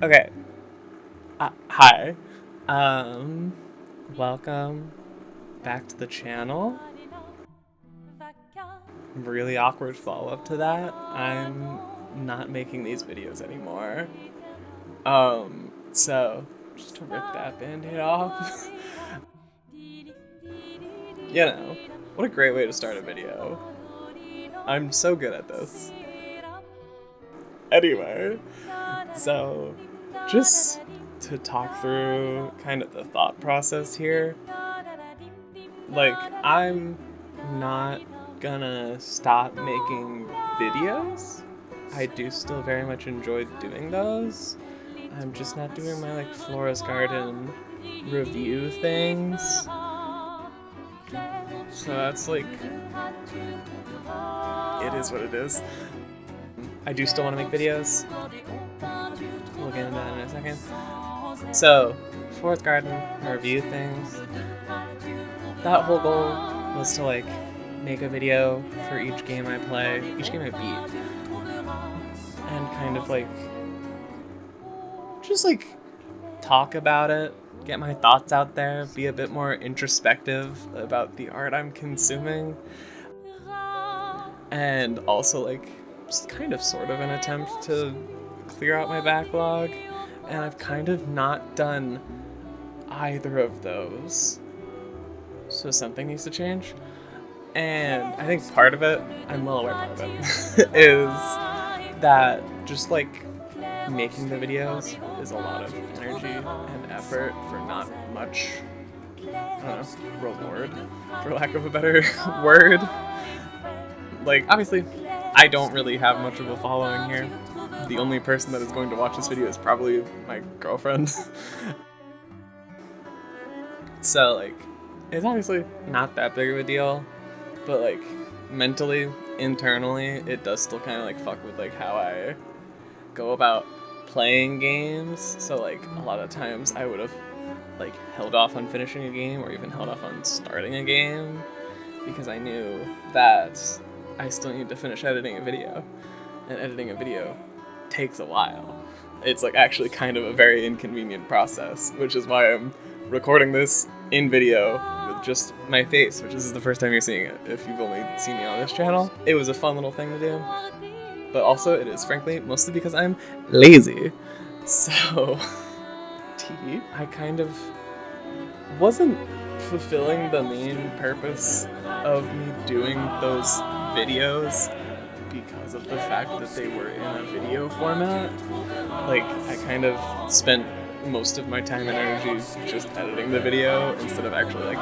Okay. Hi. Welcome back to the channel. Really awkward follow-up to that. I'm not making these videos anymore. So just to rip that band-aid off. What a great way to start a video. I'm so good at this. Anyway, so just to talk through kind of the thought process here, I'm not gonna stop making videos. I do still very much enjoy doing those. I'm just not doing my Flora's Garden review things. So that's it is what it is. I do still want to make videos. We'll get into that in a second. So, Flora's Garden review things. That whole goal was to make a video for each game I play, each game I beat, and kind of just talk about it, get my thoughts out there, be a bit more introspective about the art I'm consuming, and also just kind of sort of an attempt to clear out my backlog, and I've kind of not done either of those. So something needs to change. And I think part of it, I'm well aware part of it, is that just making the videos is a lot of energy and effort for not much, I don't know, reward, for lack of a better word. Obviously, I don't really have much of a following here. The only person that is going to watch this video is probably my girlfriend. So, it's obviously not that big of a deal, but mentally, internally, it does still kind of fuck with how I go about playing games. So a lot of times I would have held off on finishing a game or even held off on starting a game because I knew that I still need to finish editing a video, and editing a video takes a while. It's actually kind of a very inconvenient process, which is why I'm recording this in video with just my face, which is the first time you're seeing it if you've only seen me on this channel. It was a fun little thing to do, but also it is frankly mostly because I'm lazy. So I kind of wasn't fulfilling the main purpose of me doing those videos because of the fact that they were in a video format. I kind of spent most of my time and energy just editing the video instead of actually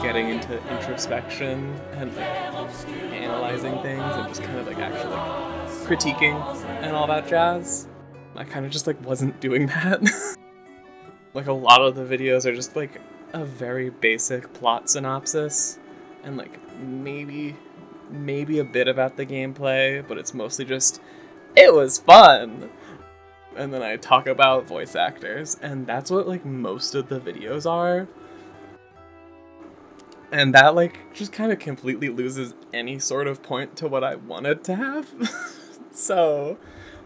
getting into introspection and analyzing things and just kind of actually critiquing and all that jazz. I kind of just wasn't doing that. A lot of the videos are just a very basic plot synopsis and maybe a bit about the gameplay, but it's mostly just it was fun. And then I talk about voice actors, and that's what most of the videos are. And that just kind of completely loses any sort of point to what I wanted to have. So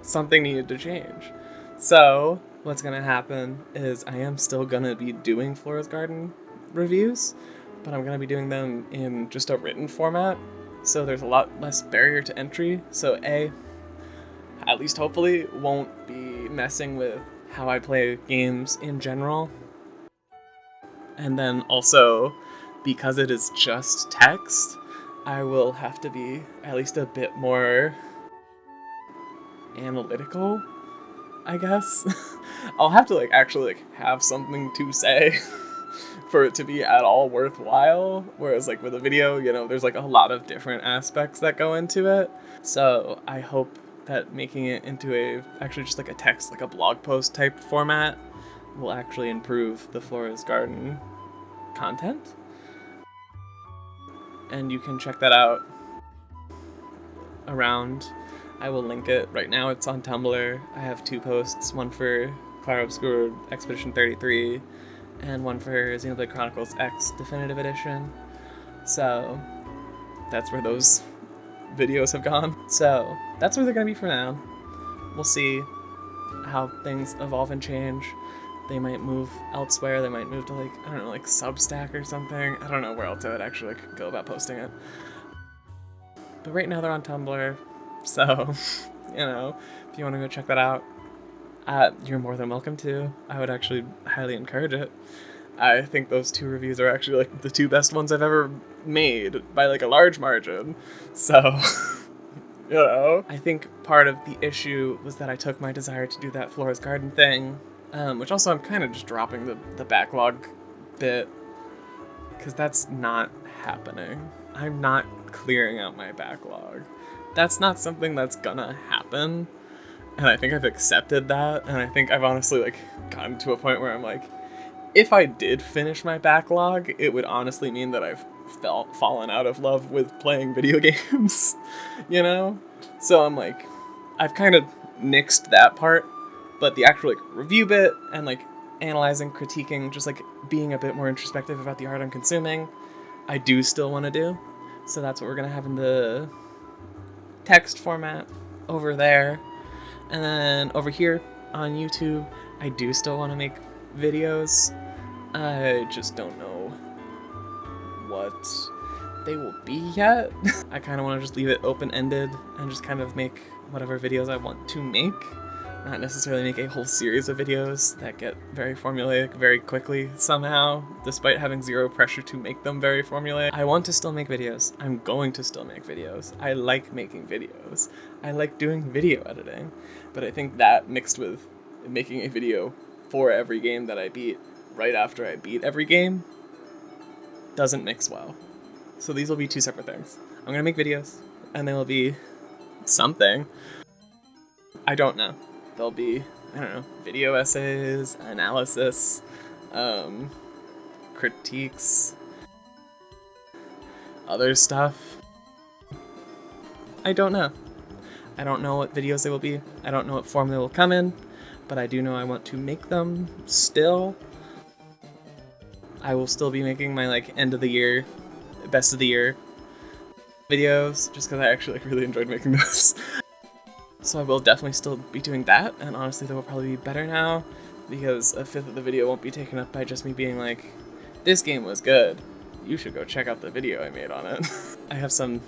something needed to change. So what's gonna happen is I am still gonna be doing Flora's Garden reviews, but I'm gonna be doing them in just a written format. So there's a lot less barrier to entry. So at least hopefully, won't be messing with how I play games in general. And then also, because it is just text, I will have to be at least a bit more analytical, I guess. I'll have to actually have something to say for it to be at all worthwhile. Whereas with a video, there's a lot of different aspects that go into it. So I hope that making it into actually just a text, a blog post type format will actually improve the Flora's Garden content. And you can check that out around. I will link it. Right now it's on Tumblr. I have 2 posts, one for Clara Obscura Expedition 33 and one for Xenoblade Chronicles X Definitive Edition. So that's where those videos have gone. So that's where they're gonna be for now. We'll see how things evolve and change. They might move elsewhere. They might move to like, I don't know, like Substack or something. I don't know where else I would actually like go about posting it. But right now they're on Tumblr, so you know, if you want to go check that out, you're more than welcome to. I would actually highly encourage it. I think those 2 reviews are actually like the 2 best ones I've ever made by like a large margin. So, you know, I think part of the issue was that I took my desire to do that Flora's Garden thing, which also I'm kind of just dropping the backlog bit, because that's not happening. I'm not clearing out my backlog. That's not something that's gonna happen. And I think I've accepted that, and I think I've honestly like gotten to a point where I'm like, if I did finish my backlog, it would honestly mean that I've fallen out of love with playing video games, you know? So I'm like, I've kind of nixed that part, but the actual like review bit and like analyzing, critiquing, just like being a bit more introspective about the art I'm consuming, I do still want to do. So that's what we're gonna have in the text format over there. And then over here on YouTube, I do still want to make videos. I just don't know what they will be yet. I kind of want to just leave it open-ended and just kind of make whatever videos I want to make. Not necessarily make a whole series of videos that get very formulaic very quickly somehow, despite having zero pressure to make them very formulaic. I want to still make videos. I'm going to still make videos. I like making videos. I like doing video editing. But I think that mixed with making a video for every game that I beat right after I beat every game doesn't mix well. So these will be 2 separate things. I'm going to make videos, and they will be something. I don't know. There'll be, I don't know, video essays, analysis, critiques, other stuff. I don't know. I don't know what videos they will be. I don't know what form they will come in, but I do know I want to make them still. I will still be making my like end of the year, best of the year videos, just because I actually like really enjoyed making those. So I will definitely still be doing that, and honestly they will probably be better now, because a fifth of the video won't be taken up by just me being like, this game was good, you should go check out the video I made on it. I have some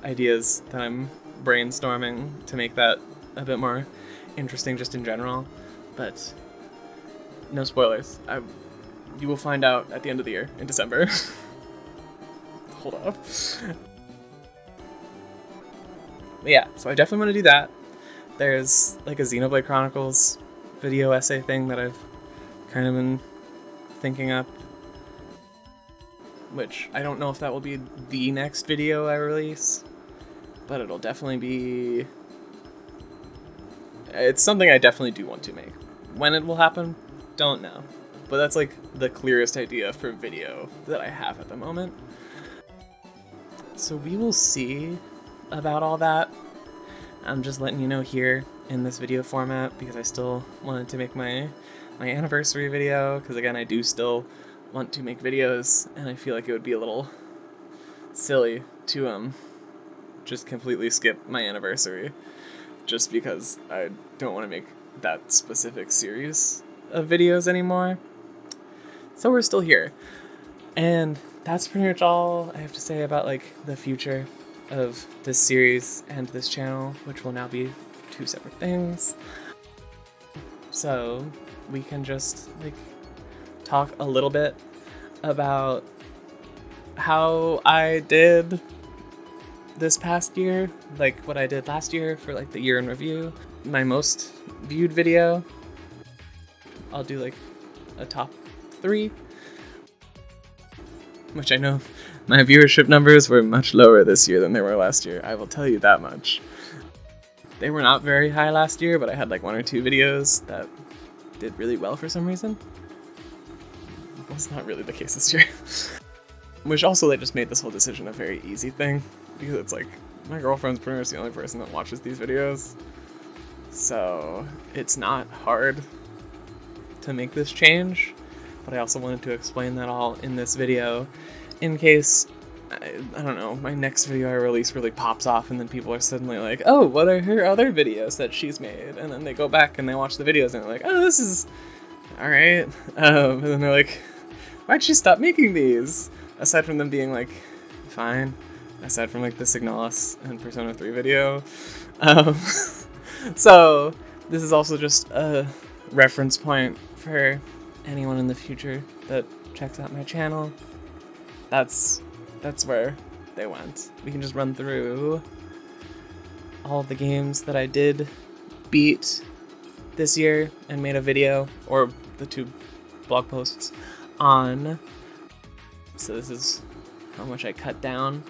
ideas that I'm brainstorming to make that a bit more interesting just in general, but no spoilers. You will find out at the end of the year, in December. Hold up. But yeah, so I definitely want to do that. There's like a Xenoblade Chronicles video essay thing that I've kind of been thinking up, which I don't know if that will be the next video I release, but it'll definitely be... It's something I definitely do want to make. When it will happen, don't know. But that's like the clearest idea for video that I have at the moment. So we will see about all that. I'm just letting you know here in this video format because I still wanted to make my anniversary video, because again I do still want to make videos, and I feel like it would be a little silly to just completely skip my anniversary just because I don't want to make that specific series of videos anymore. So we're still here, and that's pretty much all I have to say about like the future of this series and this channel, which will now be 2 separate things. So we can just like talk a little bit about how I did this past year, like what I did last year for like the year in review. My most viewed video, I'll do like a top 3, which I know my viewership numbers were much lower this year than they were last year. I will tell you that much. They were not very high last year, but I had like 1 or 2 videos that did really well for some reason. That's not really the case this year. Which also like just made this whole decision a very easy thing, because it's like my girlfriend's pretty much the only person that watches these videos. So it's not hard to make this change, but I also wanted to explain that all in this video in case I don't know, my next video I release really pops off, and then people are suddenly like, oh, what are her other videos that she's made? And then they go back and they watch the videos and they're like, oh, this is alright. And then they're like, why'd she stop making these? Aside from them being like, fine. Aside from like the Signalis and Persona 3 video. So this is also just a reference point for anyone in the future that checks out my channel. That's where they went. We can just run through all of the games that I did beat this year and made a video, or the 2 blog posts on. So this is how much I cut down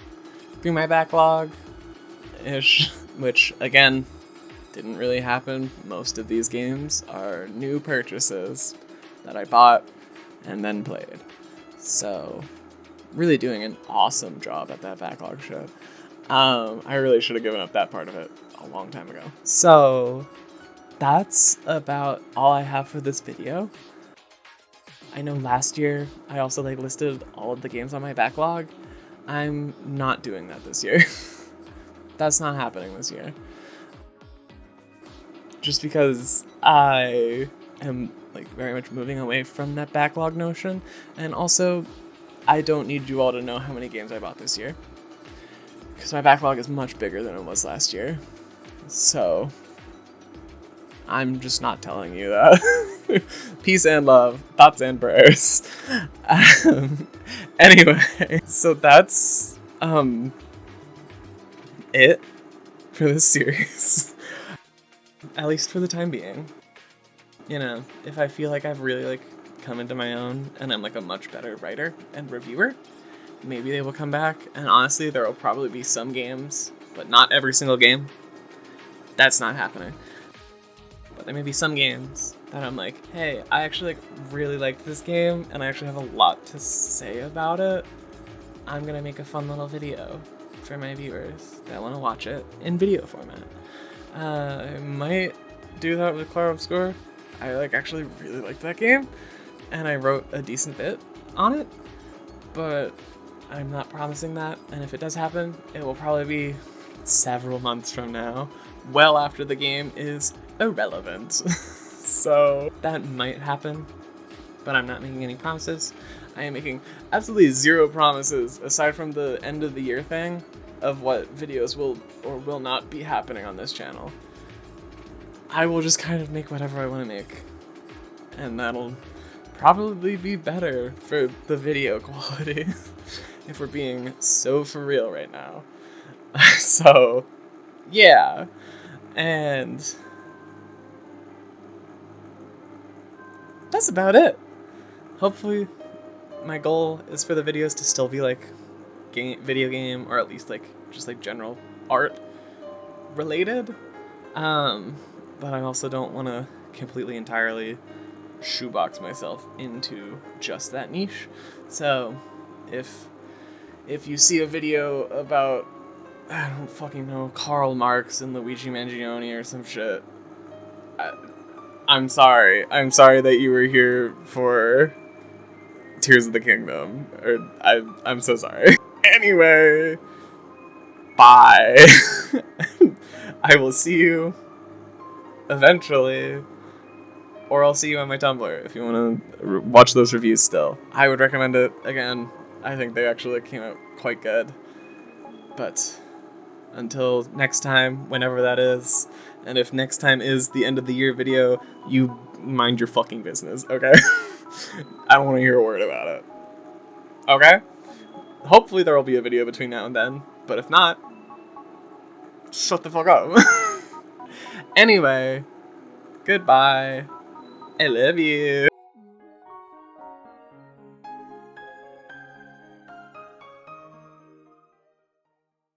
through my backlog-ish, which, again, didn't really happen. Most of these games are new purchases that I bought and then played. So, really doing an awesome job at that backlog shit. I really should have given up that part of it a long time ago. So, that's about all I have for this video. I know last year I also listed all of the games on my backlog. I'm not doing that this year. That's not happening this year. Just because I am very much moving away from that backlog notion, and also I don't need you all to know how many games I bought this year, because my backlog is much bigger than it was last year. So I'm just not telling you that. Peace and love, thoughts and prayers. Anyway, so that's it for this series. At least for the time being. You know, if I feel like I've really come into my own and I'm a much better writer and reviewer, maybe they will come back. And honestly, there will probably be some games, but not every single game. That's not happening. But there may be some games that I'm like, hey, I actually really liked this game and I actually have a lot to say about it. I'm gonna make a fun little video for my viewers that want to watch it in video format. I might do that with Clair Obscur. I actually really liked that game, and I wrote a decent bit on it, but I'm not promising that, and if it does happen, it will probably be several months from now, well after the game is irrelevant. So that might happen, but I'm not making any promises. I am making absolutely zero promises, aside from the end of the year thing, of what videos will or will not be happening on this channel. I will just kind of make whatever I want to make, and that'll probably be better for the video quality, if we're being so for real right now. So, yeah, and that's about it. Hopefully, my goal is for the videos to still be video game, or at least just general art related. But I also don't want to completely entirely shoebox myself into just that niche. So if you see a video about, I don't fucking know, Karl Marx and Luigi Mangione or some shit, I'm sorry. I'm sorry that you were here for Tears of the Kingdom. Or I'm so sorry. Anyway, bye. I will see you eventually, or I'll see you on my Tumblr if you want to watch those reviews still. I would recommend it. Again, I think they actually came out quite good. But until next time, whenever that is, and if next time is the end of the year video, you mind your fucking business, okay? I don't want to hear a word about it. Okay? Hopefully there will be a video between now and then, but if not, shut the fuck up. Anyway, goodbye. I love you.